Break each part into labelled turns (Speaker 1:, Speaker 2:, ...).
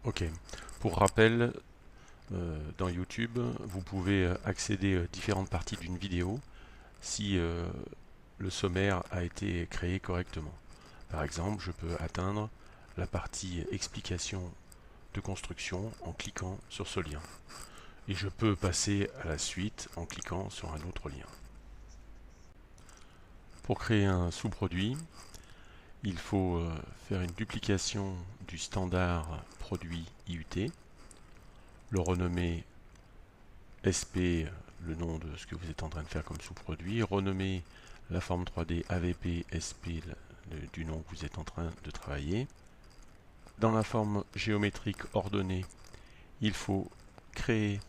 Speaker 1: Ok. Pour rappel, dans YouTube, vous pouvez accéder à différentes parties d'une vidéo si le sommaire a été créé correctement. Par exemple, je peux atteindre la partie explication de construction en cliquant sur ce lien. Et je peux passer à la suite en cliquant sur un autre lien. Pour créer un sous-produit, il faut faire une duplication du standard produit IUT, le renommer SP, le nom de ce que vous êtes en train de faire comme sous-produit, renommer la forme 3D AVP SP du nom que vous êtes en train de travailler. Dans la forme géométrique ordonnée, il faut créer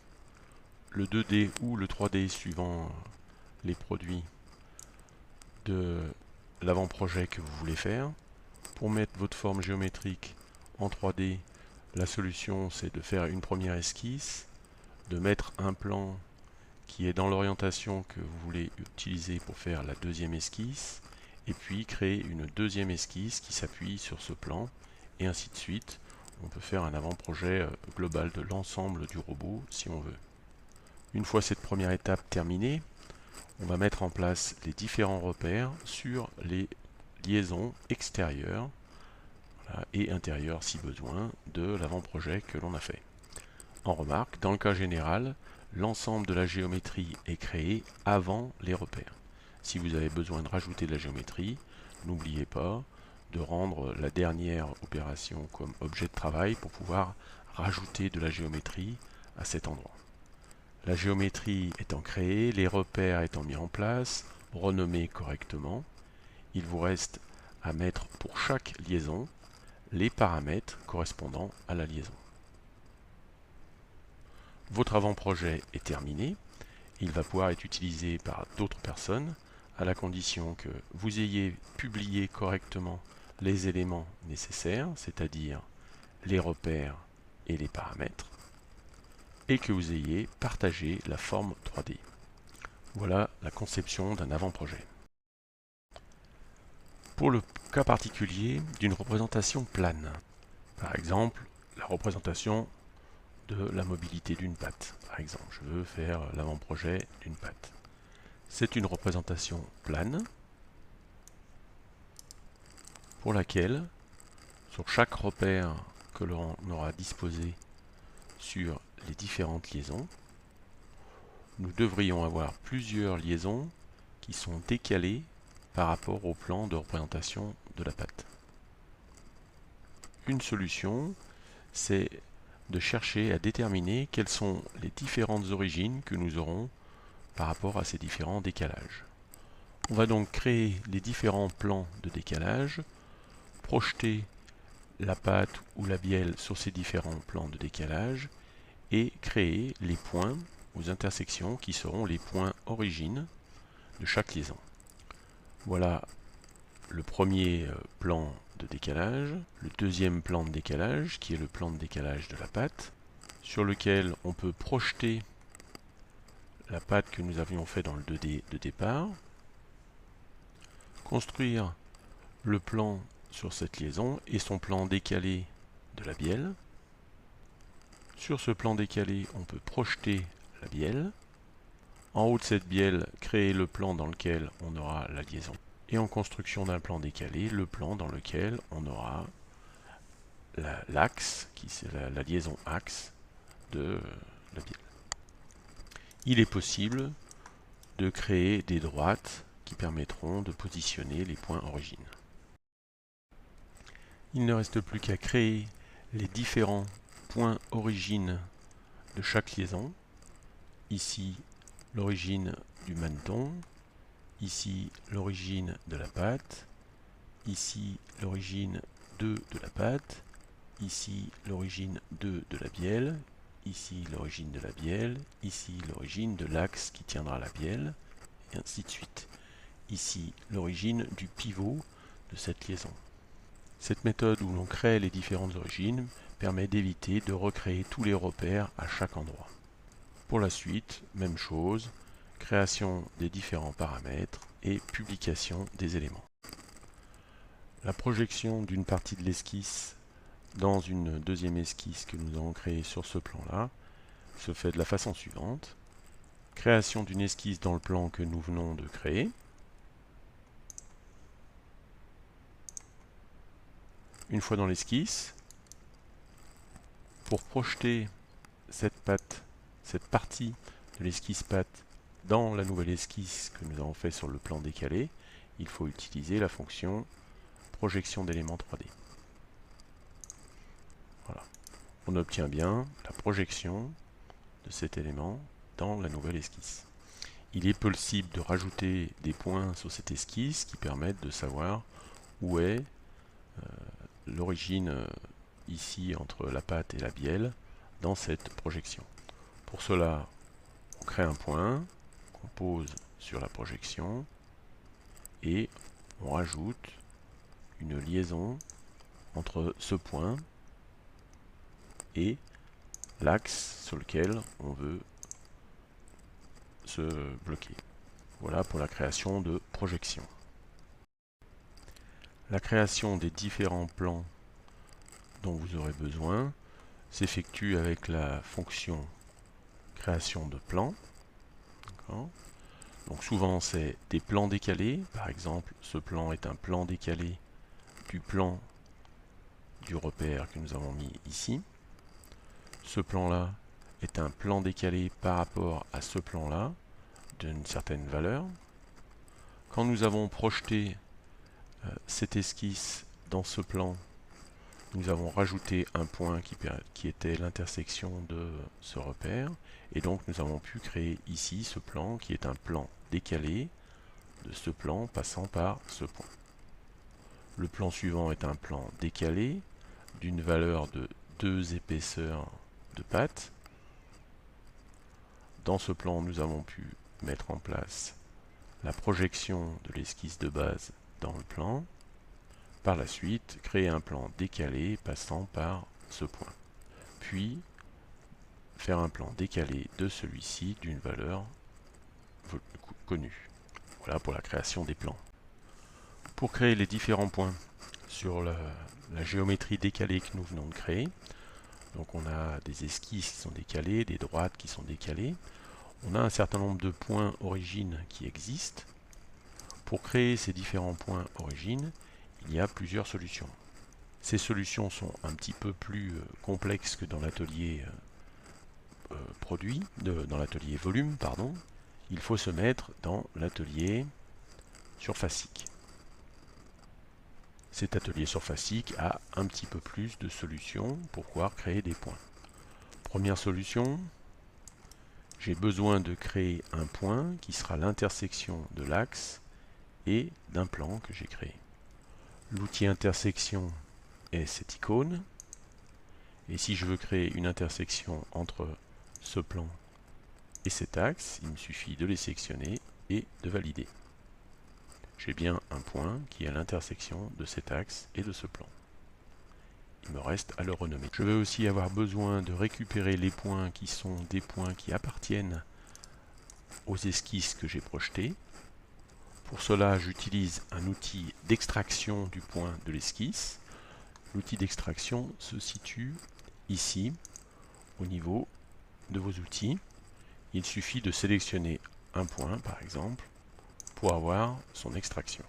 Speaker 1: le 2D ou le 3D suivant les produits de l'avant-projet que vous voulez faire. Pour mettre votre forme géométrique en 3D, la solution c'est de faire une première esquisse, de mettre un plan qui est dans l'orientation que vous voulez utiliser pour faire la deuxième esquisse, et puis créer une deuxième esquisse qui s'appuie sur ce plan, et ainsi de suite. On peut faire un avant-projet global de l'ensemble du robot si on veut. Une fois cette première étape terminée, on va mettre en place les différents repères sur les liaisons extérieures, voilà, et intérieures si besoin de l'avant-projet que l'on a fait. En remarque, dans le cas général, l'ensemble de la géométrie est créé avant les repères. Si vous avez besoin de rajouter de la géométrie, n'oubliez pas de rendre la dernière opération comme objet de travail pour pouvoir rajouter de la géométrie à cet endroit. La géométrie étant créée, les repères étant mis en place, renommés correctement, il vous reste à mettre pour chaque liaison les paramètres correspondant à la liaison. Votre avant-projet est terminé. Il va pouvoir être utilisé par d'autres personnes à la condition que vous ayez publié correctement les éléments nécessaires, c'est-à-dire les repères et les paramètres, et que vous ayez partagé la forme 3D. Voilà la conception d'un avant-projet. Pour le cas particulier d'une représentation plane, par exemple la représentation de la mobilité d'une patte. Par exemple, je veux faire l'avant-projet d'une patte. C'est une représentation plane pour laquelle, sur chaque repère que l'on aura disposé sur les différentes liaisons, nous devrions avoir plusieurs liaisons qui sont décalées par rapport au plan de représentation de la patte. Une solution, c'est de chercher à déterminer quelles sont les différentes origines que nous aurons par rapport à ces différents décalages. On va donc créer les différents plans de décalage, projeter la pâte ou la bielle sur ces différents plans de décalage et créer les points aux intersections qui seront les points origines de chaque liaison. Voilà le premier plan de décalage, le deuxième plan de décalage qui est le plan de décalage de la pâte, sur lequel on peut projeter la pâte que nous avions fait dans le 2D de départ, construire le plan sur cette liaison et son plan décalé de la bielle. Sur ce plan décalé, on peut projeter la bielle. En haut de cette bielle, créer le plan dans lequel on aura la liaison. Et en construction d'un plan décalé, le plan dans lequel on aura l'axe, qui c'est la liaison axe de la bielle. Il est possible de créer des droites qui permettront de positionner les points origines. Il ne reste plus qu'à créer les différents points origines de chaque liaison. Ici, l'origine du maneton, ici l'origine de la pâte, ici l'origine 2 de la pâte, ici l'origine 2 de la bielle, ici l'origine de la bielle, ici l'origine de l'axe qui tiendra la bielle, et ainsi de suite. Ici l'origine du pivot de cette liaison. Cette méthode où l'on crée les différentes origines permet d'éviter de recréer tous les repères à chaque endroit. Pour la suite, même chose, création des différents paramètres et publication des éléments. La projection d'une partie de l'esquisse dans une deuxième esquisse que nous avons créée sur ce plan-là se fait de la façon suivante. Création d'une esquisse dans le plan que nous venons de créer. Une fois dans l'esquisse, pour projeter cette partie de l'esquisse patte dans la nouvelle esquisse que nous avons fait sur le plan décalé, il faut utiliser la fonction projection d'éléments 3D. Voilà. On obtient bien la projection de cet élément dans la nouvelle esquisse. Il est possible de rajouter des points sur cette esquisse qui permettent de savoir où est l'origine ici entre la patte et la bielle dans cette projection. Pour cela, on crée un point qu'on pose sur la projection et on rajoute une liaison entre ce point et l'axe sur lequel on veut se bloquer. Voilà pour la création de projection. La création des différents plans dont vous aurez besoin s'effectue avec la fonction création de plan. Donc souvent c'est des plans décalés. Par exemple, ce plan est un plan décalé du plan du repère que nous avons mis ici. Ce plan-là est un plan décalé par rapport à ce plan-là d'une certaine valeur. Quand nous avons projeté cette esquisse dans ce plan, nous avons rajouté un point qui était l'intersection de ce repère, et donc nous avons pu créer ici ce plan qui est un plan décalé de ce plan passant par ce point. Le plan suivant est un plan décalé d'une valeur de 2 épaisseurs de patte. Dans ce plan, nous avons pu mettre en place la projection de l'esquisse de base dans le plan. Par la suite, créer un plan décalé passant par ce point. Puis, faire un plan décalé de celui-ci d'une valeur connue. Voilà pour la création des plans. Pour créer les différents points sur la géométrie décalée que nous venons de créer, donc on a des esquisses qui sont décalées, des droites qui sont décalées. On a un certain nombre de points origines qui existent. Pour créer ces différents points origines, il y a plusieurs solutions. Ces solutions sont un petit peu plus complexes que dans l'atelier dans l'atelier volume, pardon. Il faut se mettre dans l'atelier surfacique. Cet atelier surfacique a un petit peu plus de solutions pour pouvoir créer des points. Première solution, j'ai besoin de créer un point qui sera l'intersection de l'axe et d'un plan que j'ai créé. L'outil intersection est cette icône, et si je veux créer une intersection entre ce plan et cet axe, il me suffit de les sélectionner et de valider. J'ai bien un point qui est à l'intersection de cet axe et de ce plan. Il me reste à le renommer. Je vais aussi avoir besoin de récupérer les points qui sont des points qui appartiennent aux esquisses que j'ai projetées. Pour cela, j'utilise un outil d'extraction du point de l'esquisse. L'outil d'extraction se situe ici, au niveau de vos outils. Il suffit de sélectionner un point, par exemple, pour avoir son extraction.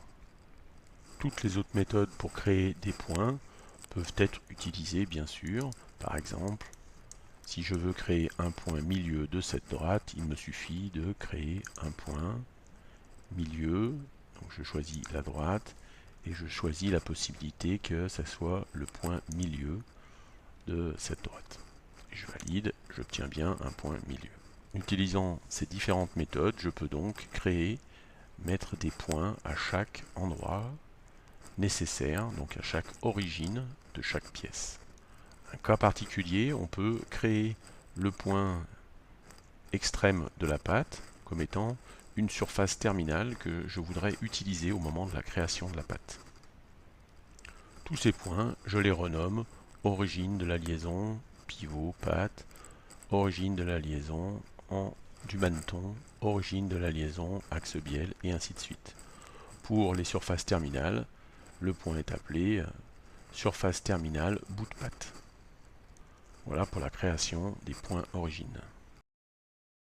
Speaker 1: Toutes les autres méthodes pour créer des points peuvent être utilisées, bien sûr. Par exemple, si je veux créer un point milieu de cette droite, il me suffit de créer un point milieu. Donc je choisis la droite et je choisis la possibilité que ça soit le point milieu de cette droite. Et je valide, j'obtiens bien un point milieu. Utilisant ces différentes méthodes, je peux donc mettre des points à chaque endroit nécessaire, donc à chaque origine de chaque pièce. Un cas particulier, on peut créer le point extrême de la patte comme étant une surface terminale que je voudrais utiliser au moment de la création de la patte. Tous ces points, je les renomme origine de la liaison, pivot, patte, origine de la liaison du maneton, origine de la liaison, axe bielle, et ainsi de suite. Pour les surfaces terminales, le point est appelé surface terminale bout de patte. Voilà pour la création des points origines.